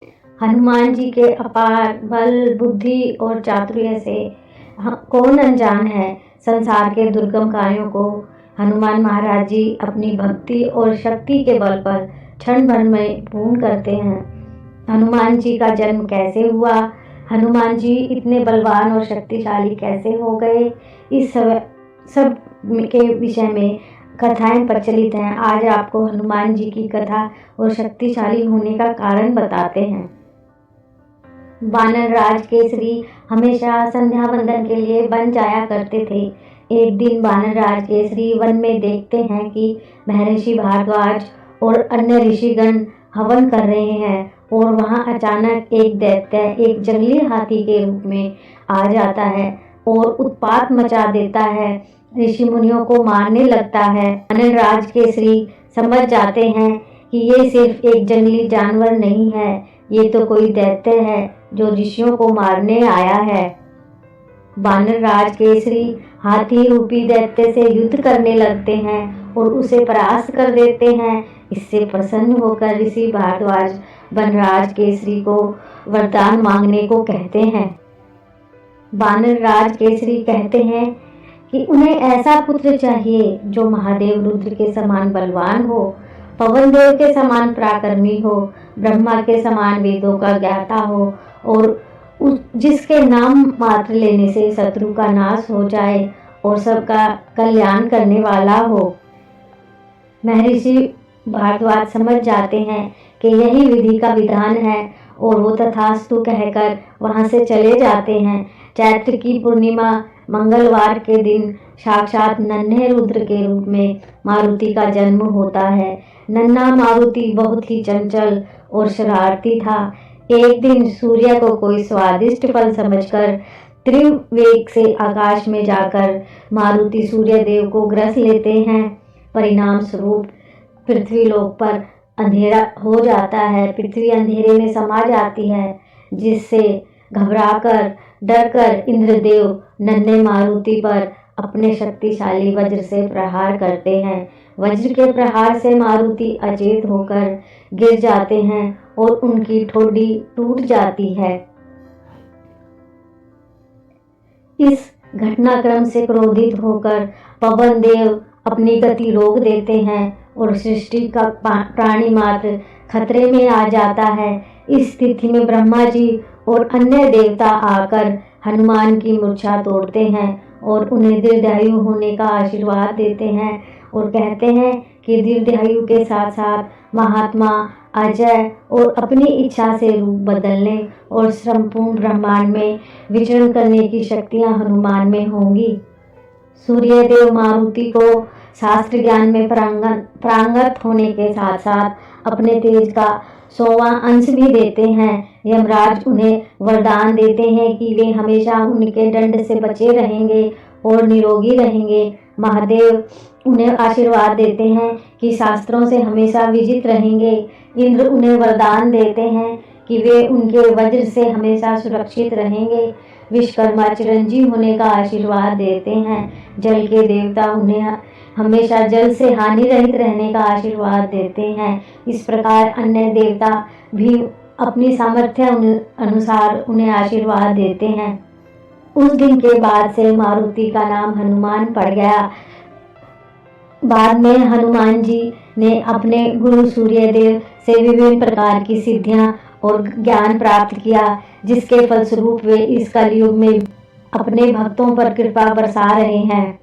हनुमान जी के अपार बल, बुद्धि और चातुर्य से कौन अनजान है। संसार के दुर्गम कार्यों को हनुमान महाराज जी अपनी भक्ति और शक्ति के बल पर क्षण भर में पूर्ण करते हैं। हनुमान जी का जन्म कैसे हुआ, हनुमान जी इतने बलवान और शक्तिशाली कैसे हो गए, इस सब के विषय में कथाएं प्रचलित हैं। आज आपको हनुमान जी की कथा और शक्तिशाली होने का कारण बताते हैं। वानर राज केसरी हमेशा संध्या वंदन के लिए वन जाया करते थे। एक दिन वानर राज केसरी वन में देखते हैं कि महर्षि भारद्वाज और अन्य ऋषिगण हवन कर रहे हैं और वहां अचानक एक दैत्य एक जंगली हाथी के रूप में आ जाता है और उत्पात मचा देता है, ऋषि मुनियों को मारने लगता है। वानर राज केसरी समझ जाते हैं कि ये सिर्फ एक जंगली जानवर नहीं है, ये तो कोई दैत्य है जो ऋषियों को मारने आया है। वानर राज केसरी हाथी रूपी दैत्य से युद्ध करने लगते हैं और उसे परास्त कर देते हैं। इससे प्रसन्न होकर ऋषि भारद्वाज वनराज केसरी को वरदान मांगने को कहते हैं। वानर राज केसरी कहते हैं कि उन्हें ऐसा पुत्र चाहिए जो महादेव रुद्र के समान बलवान हो, पवन देव के समान पराक्रमी हो, ब्रह्मा के समान वेदों का ज्ञाता हो और जिसके नाम मात्र लेने से शत्रु का नाश हो जाए और सबका कल्याण करने वाला हो। महर्षि भारद्वाज समझ जाते हैं कि यही विधि का विधान है और वो तथास्तु कहकर वहां से चले जाते हैं। चैत्र की पूर्णिमा मंगलवार के दिन साक्षात नन्हे रुद्र के रूप में मारुति का जन्म होता है। नन्हा मारुति बहुत ही चंचल और शरारती था। एक दिन सूर्य को कोई स्वादिष्ट फल समझकर तीव्र वेग से आकाश में जाकर मारुति सूर्य देव को ग्रस लेते हैं। परिणाम स्वरूप पृथ्वी लोक पर अंधेरा हो जाता है, पृथ्वी अंधेरे में समा जाती है, जिससे घबराकर डरकर इंद्रदेव नन्हे मारुति पर अपने शक्तिशाली वज्र से प्रहार करते हैं। वज्र के प्रहार से मारुति अचेत होकर गिर जाते हैं और उनकी ठोड़ी टूट जाती है। इस घटनाक्रम से क्रोधित होकर पवन देव अपनी गति रोक देते हैं और सृष्टि का प्राणी मात्र खतरे में आ जाता है। इस स्थिति में ब्रह्मा जी और अन्य देवता आकर हनुमान की मूर्छा तोड़ते हैं और उन्हें दीर्घायु होने का आशीर्वाद देते हैं और कहते हैं कि दीर्घायु के साथ साथ महात्मा अजय और अपनी इच्छा से रूप बदलने और संपूर्ण ब्रह्मांड में विचरण करने की शक्तियां हनुमान में होंगी। सूर्यदेव मारुति को शास्त्र ज्ञान में प्रांगत होने के साथ साथ अपने तेज का 100वां अंश भी देते हैं। यमराज उन्हें वरदान देते हैं कि वे हमेशा उनके दंड से बचे रहेंगे और निरोगी रहेंगे। महादेव उन्हें आशीर्वाद देते हैं कि शास्त्रों से हमेशा विजित रहेंगे। इंद्र उन्हें वरदान देते हैं कि वे उनके वज्र से हमेशा सुरक्षित रहेंगे। विश्वकर्मा चिरंजीव होने का आशीर्वाद देते हैं। जल के देवता उन्हें हमेशा जल से हानि रहित रहने का आशीर्वाद देते हैं। इस प्रकार अन्य देवता भी अपनी सामर्थ्य अनुसार उन्हें आशीर्वाद देते हैं। उस दिन के बाद से मारुति का नाम हनुमान पड़ गया। बाद में हनुमान जी ने अपने गुरु सूर्यदेव से विभिन्न प्रकार की सिद्धियां और ज्ञान प्राप्त किया, जिसके फलस्वरूप वे इस कलयुग में अपने भक्तों पर कृपा बरसा रहे हैं।